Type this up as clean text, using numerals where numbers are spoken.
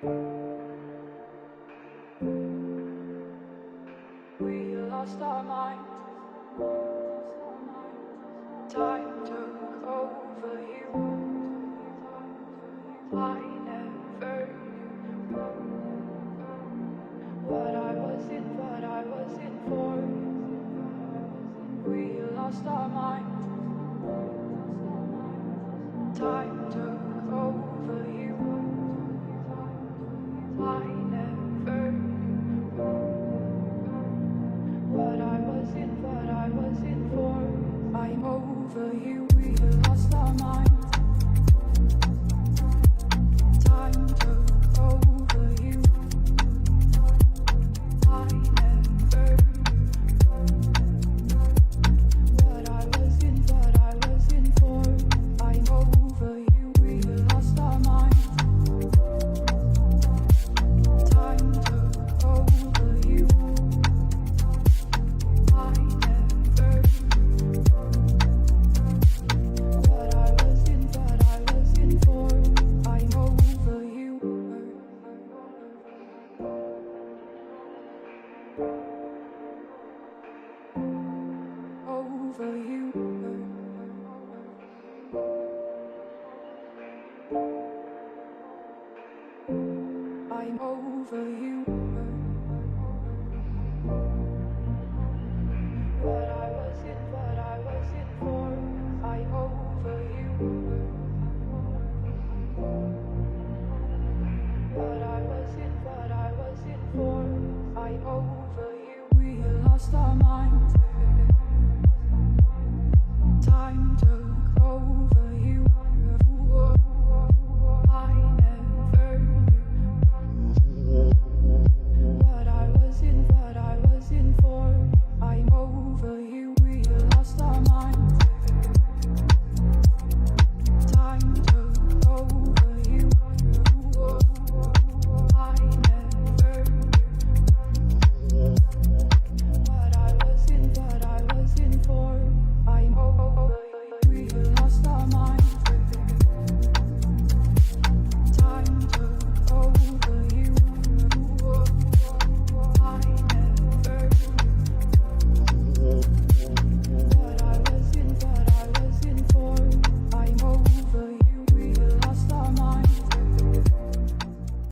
We lost our mind. Time took over you. I never knew what I was in for. We lost our mind. Time took over you. I never knew what I was in for. I'm over you. We lost our mind. Time took over you. I never knew what I was in for. I'm over you. We lost our mind. Time took over you. I never knew what I was in for. I'm over you. Over you. I'm over you. What I was in for. I'm over you. What I was in for. I'm over you. We lost our mind. Time took over